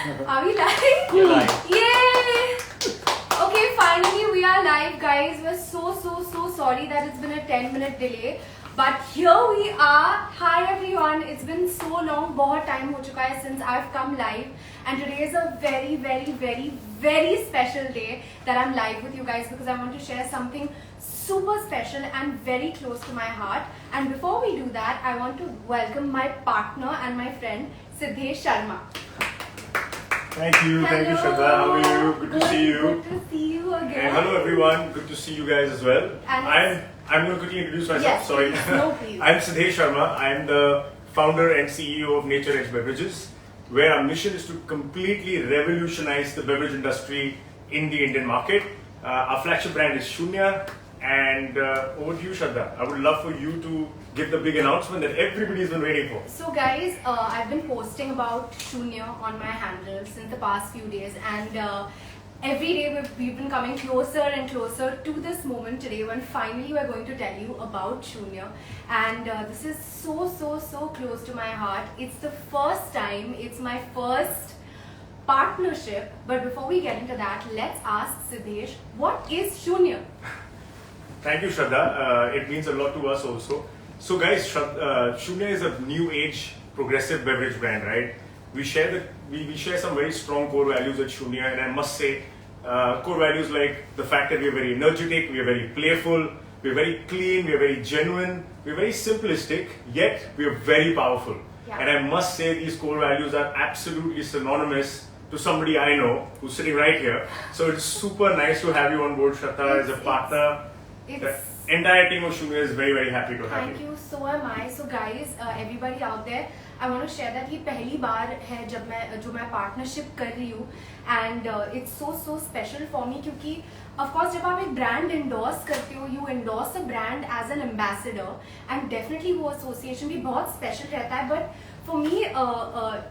Are we live? You're live. Yay! Okay, finally we are live, guys. We're so sorry that it's been a 10-minute delay. But here we are. Hi everyone. It's been so long. बहुत time हो चुका है since I've come live. And today is a very special day that I'm live with you guys because I want to share something super special and very close to my heart. And before we do that, I want to welcome my partner and my friend Siddhesh Sharma. Thank you, Shraddha. How are you? Good to see you. Good to see you again. And hello everyone. Good to see you guys as well. And I'm going to quickly introduce myself. Yes, Sorry. please. No, please. I'm Siddhesh Sharma. I'm the founder and CEO of Nature Edge Beverages, where our mission is to completely revolutionize the beverage industry in the Indian market. Our flagship brand is Shunya. And over to you, Shraddha. I would love for you to give the big announcement that everybody's been waiting for. So guys, I've been posting about Shunya on my handle since the past few days, and every day we've been coming closer and closer to this moment today when finally we're going to tell you about Shunya. And this is so close to my heart. It's the first time, it's my first partnership. But before we get into that, let's ask Siddhesh, what is Shunya? Thank you, Shraddha. It means a lot to us also. So guys, Shunya is a new age progressive beverage brand, right? We share some very strong core values at Shunya, and I must say, core values like the fact that we are very energetic, we are very playful, we are very clean, we are very genuine, we are very simplistic, yet we are very powerful. Yeah. And I must say these core values are absolutely synonymous to somebody I know who's sitting right here. So it's super nice to have you on board, Shraddha, as a partner. The entire team of Shunya is very happy to have you. Thank you. So am I. So guys, everybody out there, I want to share that ये पहली बार है जब मैं partnership कर रही हूँ, and it's so special for me क्योंकि of course जब आप एक brand endorse करते हो, you endorse a brand as an ambassador, and definitely वो association भी बहुत special रहता है. But for me,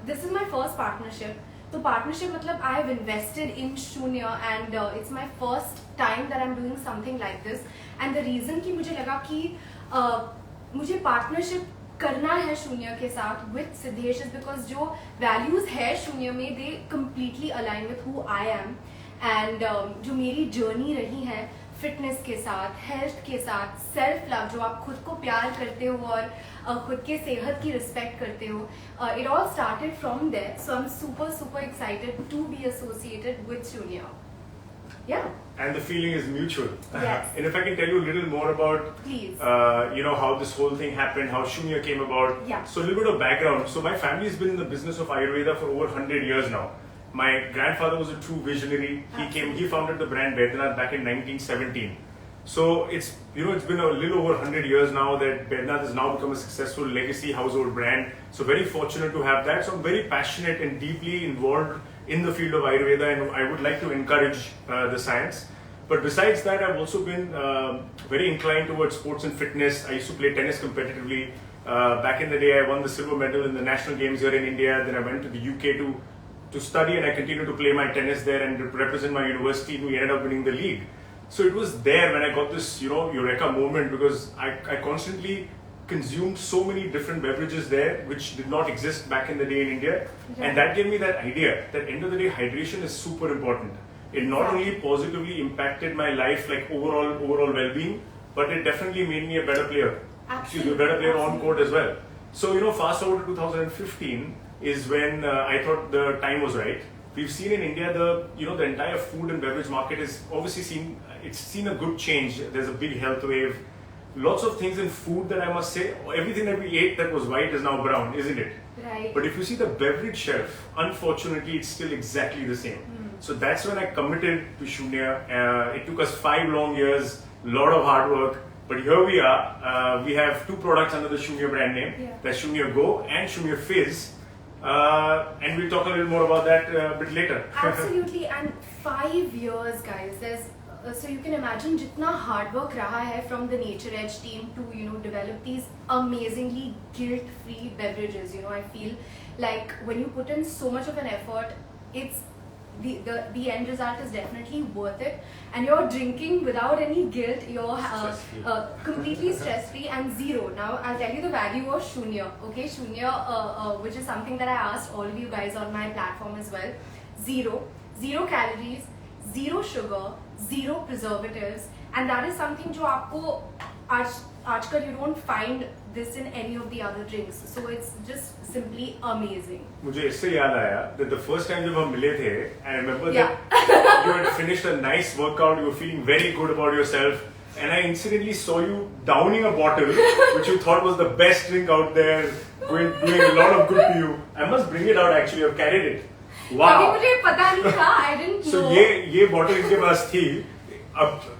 this is my first partnership. तो partnership मतलब I have invested in Shunya, and it's my first time that I'm doing something like this. And the reason कि मुझे लगा कि मुझे partnership करना है शून्य के साथ with Siddhesh is because जो values है शून्य में they completely align with who I am, and जो मेरी journey रही है फिटनेस के साथ, हेल्थ के साथ, सेल्फ लव, जो आप खुद को प्यार करते हो और खुद के सेहत की रिस्पेक्ट करते हो, it all started from there. So I am super excited to be associated with Shunya. Yeah. And the feeling is mutual. Yes. And if I can tell you a little more about, Please. How this whole thing happened, how Shunya came about. Yeah. So a little bit of background. So my family has been in the business of Ayurveda for over 100 years now. My grandfather was a true visionary. He founded the brand Baidyanath back in 1917. So it's been a little over 100 years now that Baidyanath has now become a successful legacy household brand. So very fortunate to have that. So I'm very passionate and deeply involved in the field of Ayurveda, and I would like to encourage the science. But besides that, I've also been very inclined towards sports and fitness. I used to play tennis competitively. Back in the day, I won the silver medal in the national games here in India. Then I went to the UK to study, and I continued to play my tennis there and represent my university, and we ended up winning the league. So it was there when I got this, eureka moment, because I constantly consumed so many different beverages there, which did not exist back in the day in India. Yeah. And that gave me that idea that end of the day, hydration is super important. It not only positively impacted my life, like overall well-being, but it definitely made me a better player. Absolutely. A better player on court as well. So, fast forward to 2015 is when I thought the time was right. We've seen in India the entire food and beverage market is obviously seen a good change. There's a big health wave. Lots of things in food that I must say, everything that we ate that was white is now brown, isn't it? Right. But if you see the beverage shelf, unfortunately, it's still exactly the same. So that's when I committed to Shunya. It took us 5 long years, a lot of hard work. But here we are. We have 2 products under the Shunya brand name. Yeah. That's Shunya Go and Shunya Fizz. And we'll talk a little more about that a bit later. Absolutely. And 5 years, guys. So you can imagine जितना hard work रहा है from the Nature Edge team to develop these amazingly guilt-free beverages. I feel like when you put in so much of an effort, it's the end result is definitely worth it, and you're drinking without any guilt. You're completely stress free and zero. Now I'll tell you the value of Shunya. Okay, Shunya, which is something that I asked all of you guys on my platform as well. Zero calories, zero sugar, zero preservatives, and that is something जो आपको आजकल you don't find this in any of the other drinks. So it's just simply amazing. मुझे इससे याद आया that the first time जब हम मिले थे, I remember that you had finished a nice workout, you were feeling very good about yourself, and I incidentally saw you downing a bottle which you thought was the best drink out there, doing a lot of good to you. I must bring it out actually. I've carried it. Wow. अभी मुझे पता नहीं था. I didn't know. So ये bottle इनके पास थी. अब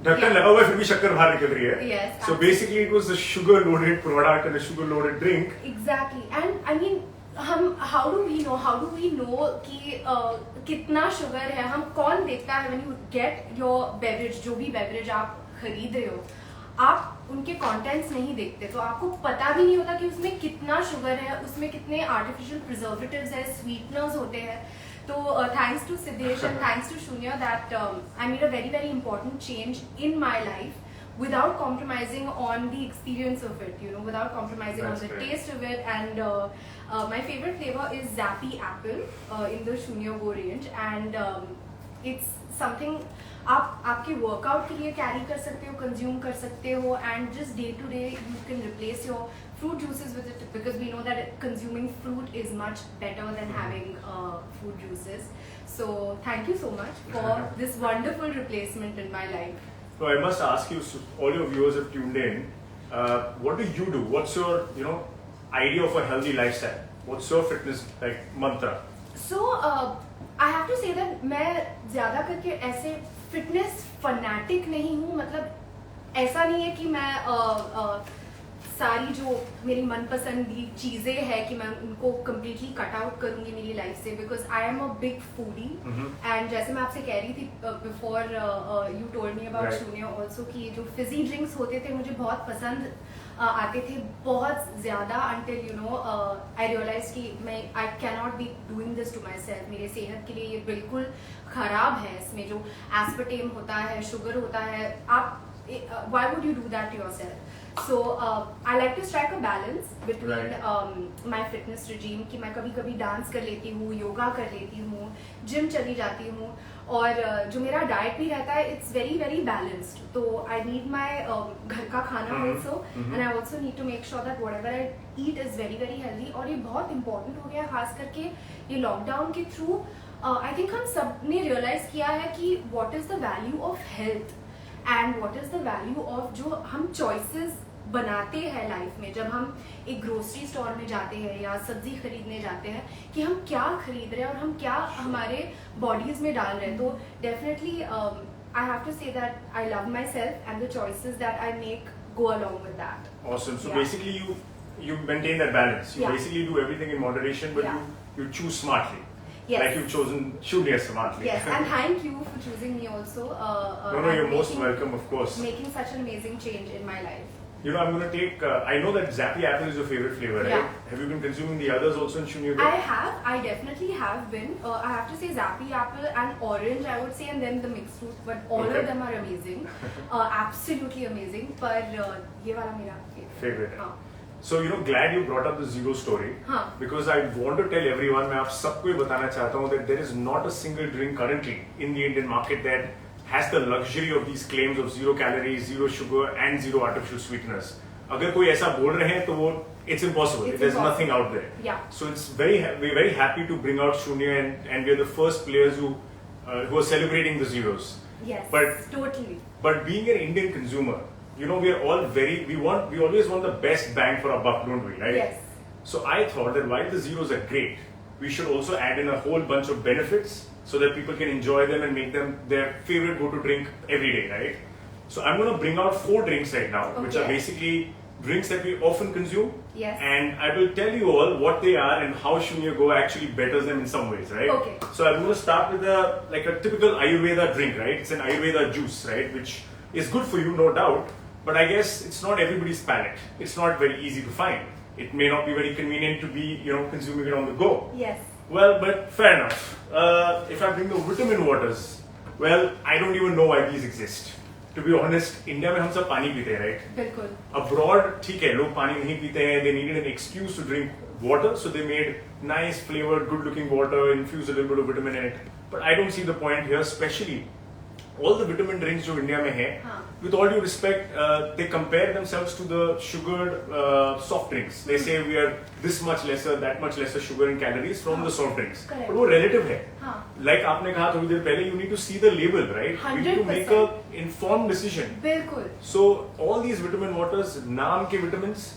ढक्कन लगा हुआ है फिर भी शक्कर बाहर निकल रही है. Yes. So basically it was a sugar loaded product and a sugar loaded drink. Exactly. And I mean how do we know कि कितना शुगर है? हम कौन देखता है when you get your beverage, जो भी beverage आप खरीद रहे हो, आप उनके कंटेंट्स नहीं देखते, तो आपको पता भी नहीं होता कि उसमें कितना शुगर है, उसमें कितने आर्टिफिशियल प्रिजर्वेटिव्स है, स्वीटनर्स होते हैं. So thanks to Siddesh and thanks to Shunya that I made a very important change in my life without compromising on the experience of it, without compromising That's on the great. taste of it. And my favorite flavor is Zappy Apple in the Shunya Go range, and it's something आप आपके workout के लिए carry कर सकते हो, consume कर सकते हो, and just day to day you can replace your fruit juices with it, because we know that consuming fruit is much better than having fruit juices. So thank you so much for this wonderful replacement in my life. So I must ask you, so all your viewers have tuned in. What do you do? What's your idea of a healthy lifestyle? What's your fitness mantra? So I have to say that मैं ज़्यादा करके ऐसे fitness fanatic नहीं हूँ. मतलब ऐसा नहीं है कि मैं सारी जो मेरी मनपसंदी चीज़ें हैं कि मैं उनको कम्प्लीटली कट आउट करूँगी मेरी लाइफ से, because I am a big foodie. And जैसे मैं आपसे कह रही थी before you told me about शून्य ऑल्सो कि ये जो फिजी ड्रिंक्स होते थे मुझे बहुत पसंद आते थे, बहुत ज़्यादा, until आई रियलाइज कि मैं I can not be doing this to myself. मेरे सेहत के लिए ये बिल्कुल ख़राब है. इसमें जो एस्पर्टेम होता है, शुगर होता है, आप why would you do that to yourself? So I like to strike a balance between my fitness regime कि मैं कभी कभी डांस कर लेती हूँ, योगा कर लेती हूँ, जिम चली जाती हूँ, और जो मेरा डाइट भी रहता है इट्स वेरी बैलेंस्ड. तो आई नीड माई घर का खाना also, and I also need to make sure that whatever I eat is very healthy. और ये बहुत इंपॉर्टेंट हो गया खास करके ये लॉकडाउन के थ्रू. आई थिंक हम सब ने रियलाइज किया है कि what is the value of health and what is the value of जो हम चॉइसेस बनाते हैं लाइफ में. जब हम एक ग्रोसरी स्टोर में जाते हैं या सब्जी खरीदने जाते हैं कि हम क्या खरीद रहे हैं और हम क्या हमारे बॉडीज में डाल रहे हैं. तो definitely I have to say that I love myself and the choices that I make go along with that. Awesome. So basically you maintain that balance. You basically do everything in moderation, but you choose smartly. Yes. Like you've chosen Shunya smartly. Yes, and thank you for choosing me also. No, you're most welcome, of course. Making such an amazing change in my life. I'm going to take, I know that Zappy Apple is your favorite flavor, right? Yeah. Have you been consuming the others also in Shunya? I definitely have been. I have to say Zappy Apple and Orange, I would say, and then the mixed fruit, but all of them are amazing. Absolutely amazing. But ये वाला मेरा favorite. So glad you brought up the zero story. Because I want to tell everyone, मैं आप सबको ये बताना चाहता हूँ that there is not a single drink currently in the Indian market that has the luxury of these claims of zero calories, zero sugar, and zero artificial sweeteners. अगर कोई ऐसा बोल रहे हैं तो वो it's impossible. There's nothing out there. Yeah. So we're very happy to bring out Shunya, and we're the first players who are celebrating the zeros. Yes. But totally. But being an Indian consumer, we are all we always want the best bang for our buck, don't we? Right? Yes. So I thought that while the zeros are great, we should also add in a whole bunch of benefits so that people can enjoy them and make them their favorite go-to drink every day, right? So I'm going to bring out 4 drinks right now, which are basically drinks that we often consume. Yes. And I will tell you all what they are and how Shunya Go actually betters them in some ways, right? Okay. So I'm going to start with a typical Ayurveda drink, right? It's an Ayurveda juice, right? Which is good for you, no doubt. But I guess it's not everybody's palate. It's not very easy to find. It may not be very convenient to be, consuming it on the go. Yes. Well, but fair enough. If I bring the vitamin waters, well, I don't even know why these exist. To be honest, India में हम सब पानी पीते हैं, right? बिल्कुल. Abroad, ठीक है, लोग पानी नहीं पीते हैं. They needed an excuse to drink water, so they made nice flavored, good-looking water, infused a little bit of vitamin in it. But I don't see the point here, especially all the vitamin drinks जो India में हैं, हाँ. with all due respect, they compare themselves to the sugared soft drinks. They say we are this much lesser, that much lesser sugar and calories from the soft drinks. Correct. But वो relative है. हाँ. Like आपने कहा थोड़ी देर पहले, you need to see the label, right? You need to make a informed decision. बिल्कुल. So all these vitamin waters, नाम के vitamins,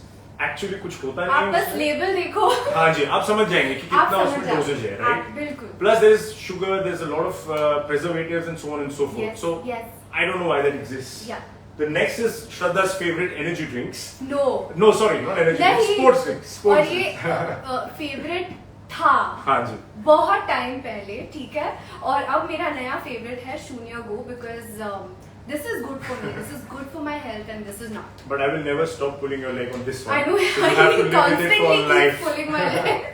actually कुछ होता नहीं आप है बस उसमें. लेबल देखो. हाँ जी, आप समझ जाएंगे कि आप कितना समझ उसमें जाओ. dosage है, right? आप बिल्कुल. Plus there is sugar, there's a lot of preservatives and so on and so forth. Yes. So Yes. I don't know why that exists. Yeah. The next is Shraddha's favorite energy drinks. No. No, sorry, not energy drinks. नहीं. Sports drinks. और Sports ये drinks. Favourite था. हाँ जी. बहुत time पहले, ठीक है. और अब मेरा नया फेवरेट है शून्य go because this is good for me. This is good for my health, and this is not. But I will never stop pulling your leg on this one. I know. So you have to live with it for constantly keep life. pulling my leg.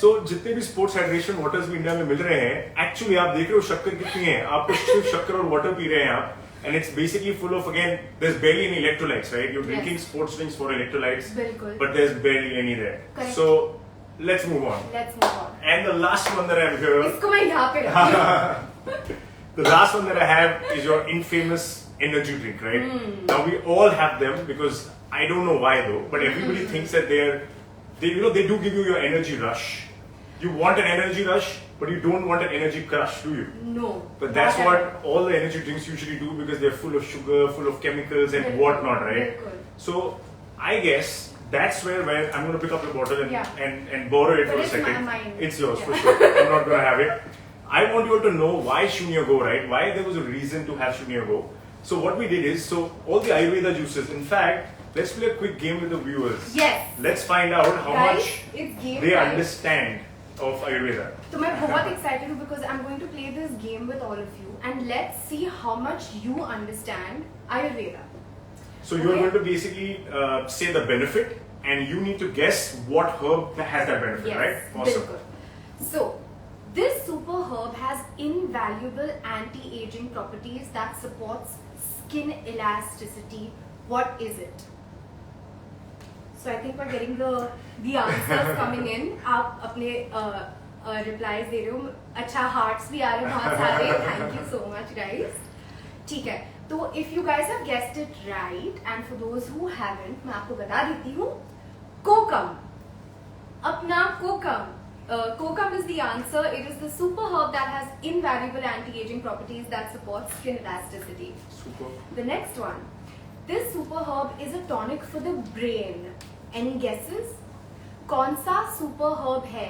So जितने भी sports hydration waters भी India में मिल रहे हैं, actually आप देख रहे हो शक्कर कितनी है. आप सिर्फ शक्कर और वाटर पी रहे हैं आप. And it's basically full of, again, there's barely any electrolytes, right? You're drinking Yes. sports drinks for electrolytes, बिल्कुल. but there's barely any there. Correct. So let's move on. Let's move on. And the last one that I have here, इसको मैं यहाँ पे रखती हूँ. the last one that I have is your infamous energy drink, right? Now we all have them because I don't know why though, but everybody thinks that they do give you your energy rush. You want an energy rush, but you don't want an energy crush, do you? No. But that's not at what all the energy drinks usually do because they're full of sugar, full of chemicals and बिल्कुल, whatnot, right? बिल्कुल. So I guess that's where I'm going to pick up the bottle and, Yeah. and borrow it But for a it's second. mine. It's yours Yeah. for sure. I'm not going to have it. I want you all to know why Shunya Go, right? Why there was a reason to have Shunya Go. So what we did is, so all the Ayurveda juices, in fact, let's play a quick game with the viewers. Yes. Let's find out how Guys, much it's game they time. understand of Ayurveda. तो मैं बहुत excited हूँ because I'm going to play this game with all of you and let's see how much you understand Ayurveda. So you're Okay. going to basically say the benefit and you need to guess what herb has that benefit, Yes, right? Awesome. बिल्कुल. So, this super herb has invaluable anti-aging properties that supports skin elasticity. What is it? So I think we're getting the answers coming in. आप अपने replies दे रहे हो. अच्छा hearts भी आ रहे हैं बहुत सारे. Thank you so much guys. ठीक है. तो if you guys have guessed it right and for those who haven't, मैं आपको बता देती हूँ. कोकम. अपना कोकम. Kokum is the answer. It is the super herb that has invaluable anti-aging properties that support skin elasticity. Super. The next one. This super herb is a tonic for the brain. Any guesses? कौन सा super herb है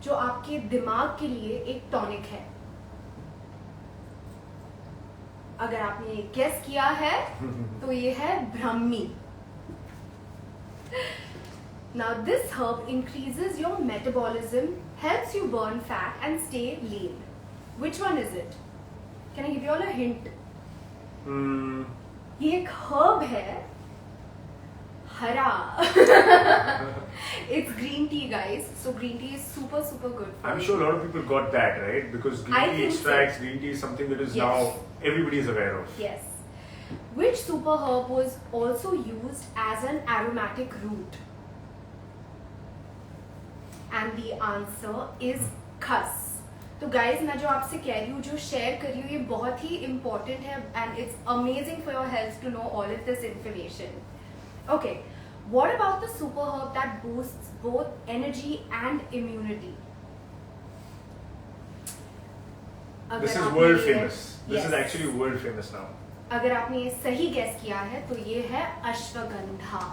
जो आपके दिमाग के लिए एक tonic है? अगर आपने guess किया है, तो ये है Brahmi. Now this herb increases your metabolism, helps you burn fat and stay lean. Which one is it? Can I give you all a hint? ये एक herb है, हरा. It's green tea, guys. So green tea is super good for I'm you. sure a lot of people got that, right? Because I green tea think so. extracts, green tea is something that is Yes. now everybody is aware of. Yes. Which super herb was also used as an aromatic root? And the answer is khas. तो guys, मैं जो आपसे कह रही हूँ, जो share कर रही हूँ, ये बहुत ही important है and it's amazing for your health to know all of this information. Okay, what about the super herb that boosts both energy and immunity? अगर This is आपने world ये- famous. This Yes. is actually world famous now. अगर आपने ये सही gas किया है तो ये है ashwagandha.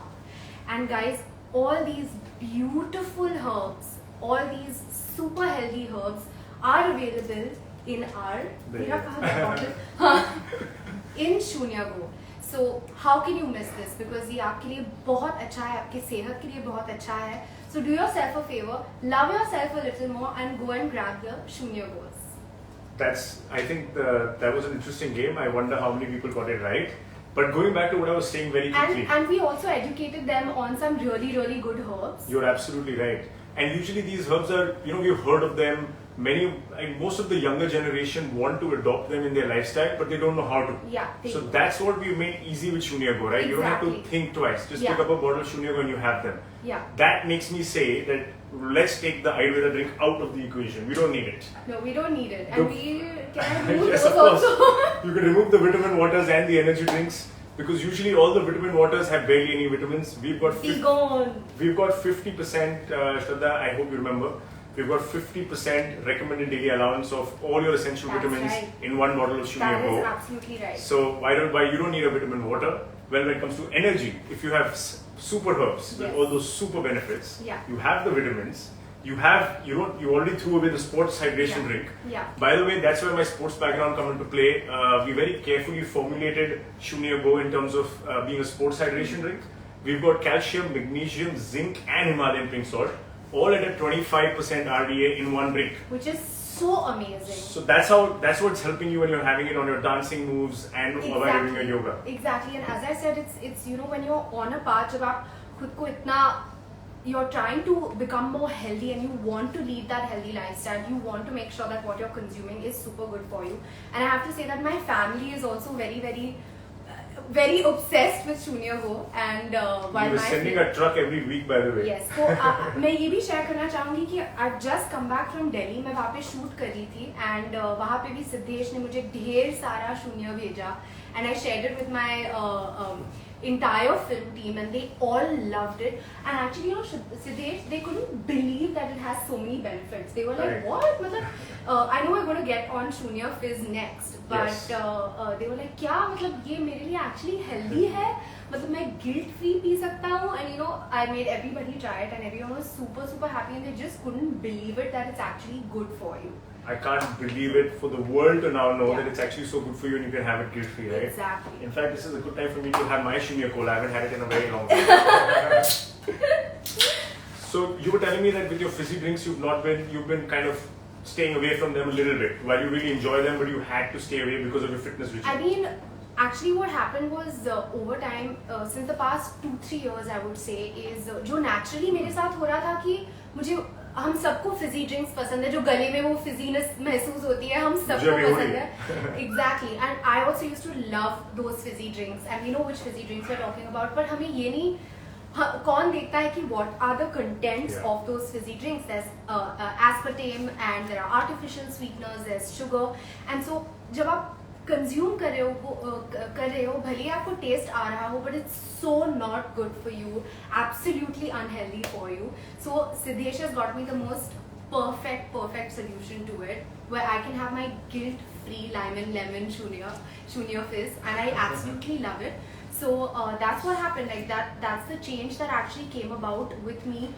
And guys, all these beautiful herbs, all these super healthy herbs are available in our मेरा कहाँ गया bottle? हाँ, in Shunya Go. So how can you miss this? Because ये आपके लिए बहुत अच्छा है, आपकी सेहत के लिए बहुत अच्छा है. So do yourself a favor, love yourself a little more and go and grab the Shunya Gos. I think that was an interesting game. I wonder how many people got it right. But going back to what I was saying very quickly. And we also educated them on some really good herbs. You're absolutely right. And usually these herbs are, we've heard of them. Most of the younger generation want to adopt them in their lifestyle, but they don't know how to. Yeah. So that's what we made easy with Shunya Go, right? You don't have to Exactly. think twice. Just Yeah. pick up a bottle of Shunya Go and you have them. Yeah. That makes me say that let's take the Ayurveda drink out of the equation. We don't need it. No, we don't need it. And we can remove Yes, those of course. also. You can remove the vitamin waters and the energy drinks because usually all the vitamin waters have barely any vitamins. Be gone. We've got 50%, Shraddha, I hope you remember. We've got 50% recommended daily allowance of all your essential That's vitamins right. in one bottle of Shunya That is Go. absolutely right. So why you don't need a vitamin water? Well, when it comes to energy, if you have super herbs with Yes. all those super benefits, Yeah. you have the vitamins. You already threw away the sports hydration Yeah. drink. Yeah. By the way, that's where my sports background come into play. We very carefully formulated Shunya Go in terms of being a sports hydration drink. We've got calcium, magnesium, zinc, and Himalayan pink salt, all at a 25% RDA in one drink. Which is so amazing. So that's what's helping you when you're having it on your dancing moves and while you're doing your yoga. Exactly. And as I said, it's when you're on a path, जब आप खुद को इतना you're trying to become more healthy and you want to lead that healthy lifestyle, you want to make sure that what you're consuming is super good for you. And I have to say that my family is also very obsessed with Shunya Go. And while You were my sending a truck every week, by the way. Yes. तो मैं ये भी share करना चाहूँगी कि I've just come back from Delhi. मैं वहाँ पे शूट कर रही थी and वहाँ पे भी सिद्धेश ने मुझे ढेर सारा शून्य भेजा and I shared it with my entire film team and they all loved it. And actually, Siddesh, they couldn't believe that it has so many benefits. They were like, Right. what? I know we're going to get on Shunya Fizz next, but Yes. they were like, क्या मतलब ये मेरे लिए actually healthy है? मतलब मैं guilt free P सकता हूँ? And I made everybody try it and everyone was super happy and they just couldn't believe it that it's actually good for you. I can't believe it for the world to now know Yeah. that it's actually so good for you and you can have it guilt free, right? Exactly. In fact, this is a good time for me to have my Shunya Cola. I haven't had it in a very long time. So you were telling me that with your fizzy drinks, you've been kind of staying away from them a little bit. While you really enjoy them, but you had to stay away because of your fitness regime. I mean, actually what happened was over time, since the past 2-3 years I would say, is जो naturally मेरे साथ हो रहा था कि मुझे हम सबको फिजी ड्रिंक्स पसंद है जो गले में वो फिजीनेस महसूस होती है हम सबको पसंद है exactly and I also used to love those fizzy drinks and we know which fizzy drinks we are talking about पर हमें ये नहीं कौन देखता है कि what are the contents Yeah. of those fizzy drinks. There's aspartame and there are artificial sweeteners, there's sugar and so जब आप कंज्यूम कर रहे हो भले आपको टेस्ट आ रहा हो but it's so not good for you absolutely unhealthy for you so Siddhesh has got me the most perfect solution to it where I can have my guilt free lime and lemon Shunya Fizz and I absolutely love it. So that's what happened, like that's the change that actually came about with me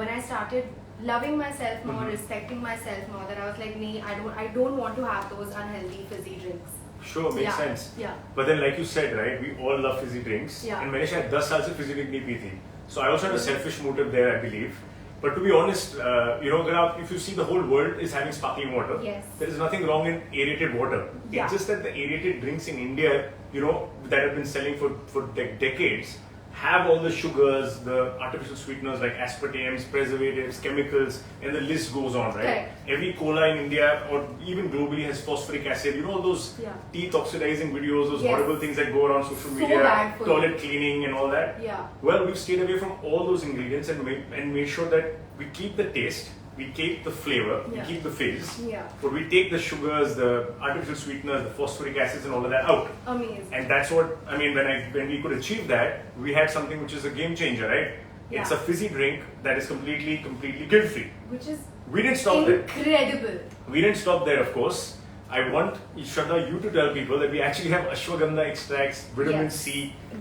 when I started loving myself more, respecting myself more, that I was like, nee, I don't want to have those unhealthy fizzy drinks. Sure, makes Yeah, sense. yeah. But then, like you said, right, we all love fizzy drinks. Yeah. And मैंने शायद 10 साल से fizzy drink नहीं P थी. So I also had a selfish motive there, I believe. But to be honest, if you see the whole world is having sparkling water, Yes. there is nothing wrong in aerated water. Yeah. It's just that the aerated drinks in India, that have been selling for decades, have all the sugars, the artificial sweeteners like aspartames, preservatives, chemicals, and the list goes on, right? Correct. Every cola in India or even globally has phosphoric acid. All those Yeah. teeth oxidizing videos, those Yes. horrible things that go around social So media, bad for you. toilet cleaning and all that. Yeah. Well, we've stayed away from all those ingredients and made sure that we keep the taste, we keep the flavor, we Yeah. keep the fizz, Yeah. but we take the sugars, the artificial sweeteners, the phosphoric acids and all of that out. Amazing. And that's what, I mean, when we could achieve that, we had something which is a game changer, right? It's Yeah. a fizzy drink that is completely guilt-free. Which is We didn't stop there. incredible. We didn't stop there, of course. I want, Shraddha, you to tell people that we actually have ashwagandha extracts, vitamin Yes. C,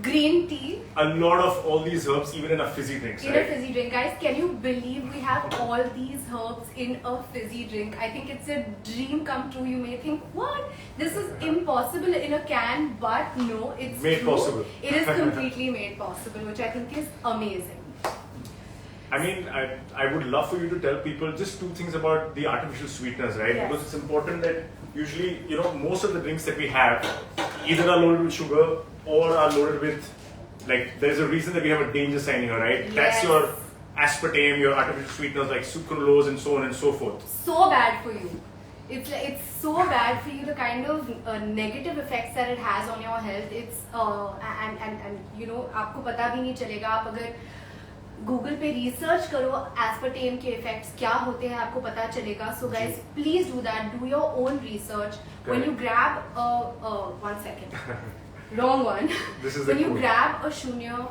Green tea a lot of all these herbs, even in a fizzy drinks, in a right? fizzy drink. Guys, can you believe we have all these herbs in a fizzy drink? I think it's a dream come true. You may think, what? This is impossible in a can, but no, it's Made true. possible. It is completely made possible, which I think is amazing. I mean, I would love for you to tell people just two things about the artificial sweeteners, right? Yes. Because it's important that usually, most of the drinks that we have either are loaded with sugar or are loaded with, like, there's a reason that we have a danger sign here, right? That's Yes. your aspartame, your artificial sweeteners like sucralose and so on and so forth. So bad for you. It's so bad for you, the kind of negative effects that it has on your health. It's and you know, आपको पता भी नहीं चलेगा. आप अगर Google पे research करो aspartame के effects क्या होते हैं, आपको पता चलेगा. So guys, please do that. Do your own research. When you grab one second, wrong one. This is when the you cool. grab a Shunya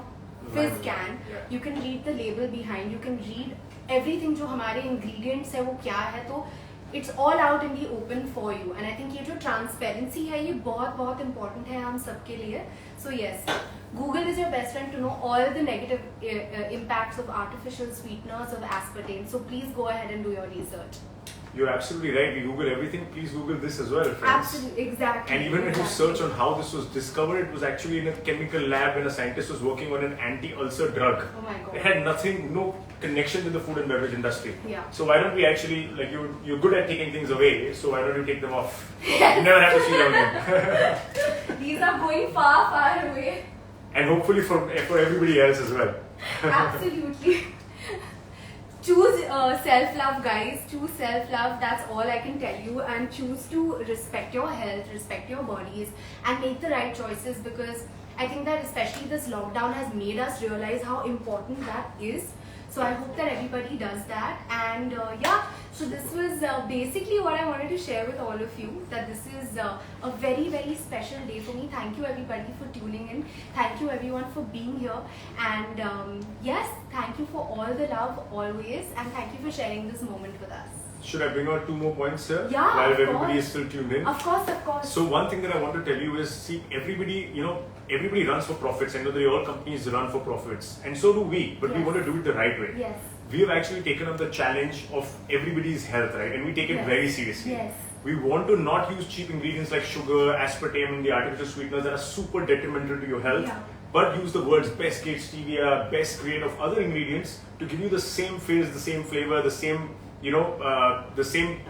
fizz can, Yeah. you can read the label behind. You can read everything जो हमारे ingredients है वो क्या है. तो it's all out in the open for you. And I think ये जो transparency है ये बहुत बहुत important है हम सबके लिए. So yes, Google is your best friend to know all the negative impacts of artificial sweeteners of aspartame. So please go ahead and do your research. You're absolutely right. We Google everything. Please Google this as well, friends. Absolutely, exactly. And even when you exactly. search on how this was discovered, it was actually in a chemical lab when a scientist was working on an anti-ulcer drug. Oh my god. It had nothing, no connection to the food and beverage industry. Yeah. So why don't we actually, like you're good at taking things away, so why don't you take them off? You never have to see them again. These are going far, far away. And hopefully for everybody else as well. Absolutely. Choose self-love, guys. Choose self-love. That's all I can tell you. And choose to respect your health, respect your bodies, and make the right choices, because I think that especially this lockdown has made us realize how important that is. So I hope that everybody does that. And yeah, so this was basically what I wanted to share with all of you, that this is a very, very special day for me. Thank you everybody for tuning in. Thank you everyone for being here. And yes, thank you for all the love always. And thank you for sharing this moment with us. Should I bring out 2 more points here? Yeah, while of everybody course. is still tuned in. Of course, of course. So one thing that I want to tell you is, see, everybody, everybody runs for profits. I know that all companies run for profits, and so do we. But we Yes. want to do it the right way. Yes. We have actually taken up the challenge of everybody's health, right? And we take it Yes. very seriously. Yes. We want to not use cheap ingredients like sugar, aspartame, and the artificial sweeteners that are super detrimental to your health. Yeah. But use the words best cake stevia, best grade of other ingredients to give you the same fizz, the same flavor, the same, the same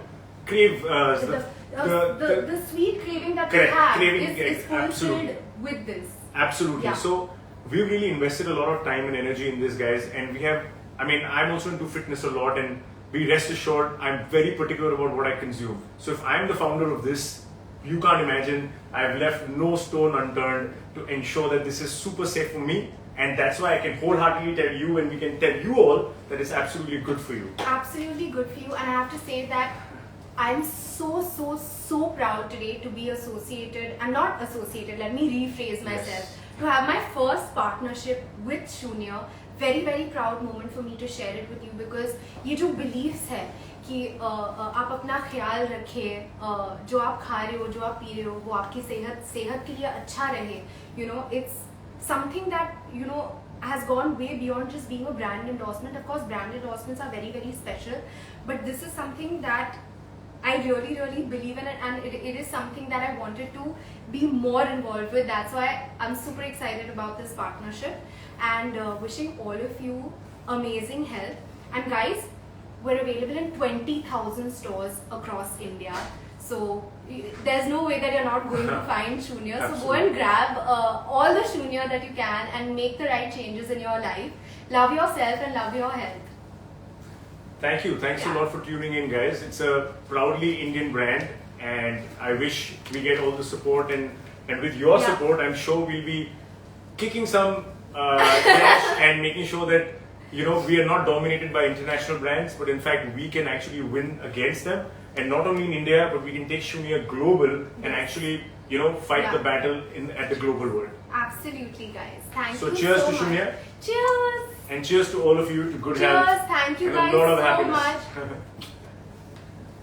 crave. The sweet craving that Correct, we have craving, is fulfilled absolutely. with this. Absolutely. Yeah. So we've really invested a lot of time and energy in this, guys, and we have. I'm also into fitness a lot, and be rest assured, I'm very particular about what I consume. So if I'm the founder of this, you can't imagine, I've left no stone unturned to ensure that this is super safe for me, and that's why I can wholeheartedly tell you, and we can tell you all, that it's absolutely good for you. Absolutely good for you. And I have to say that I'm so proud today to be associated, and not associated, let me rephrase myself, to have my first partnership with Shunya. Very, very proud moment for me to share it with you, because ये जो beliefs है कि आप अपना ख्याल रखें, जो आप खा रहे हो, जो आप पी रहे हो, वो आपकी सेहत के लिए अच्छा रहे. It's something that has gone way beyond just being a brand endorsement. Of course, brand endorsements are very, very special, but this is something that I really, really believe in it, and it is something that I wanted to be more involved with. That's why I'm super excited about this partnership, and wishing all of you amazing health. And guys, we're available in 20,000 stores across India. So there's no way that you're not going to find Shunya. So go and grab all the Shunya that you can and make the right changes in your life. Love yourself and love your health. Thank you. Thanks a lot for tuning in, guys. It's a proudly Indian brand, and I wish we get all the support. And with your support, I'm sure we'll be kicking some cash and making sure that we are not dominated by international brands, but in fact we can actually win against them. And not only in India, but we can take Shunya global and actually fight the battle at the global world. Absolutely, guys. Thank you. So cheers to much. Shunya. Cheers. And cheers to all of you to good Cheers. health. Thank you and guys a lot of so happiness. much.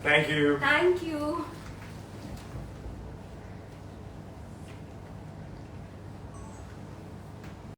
Thank you. Thank you.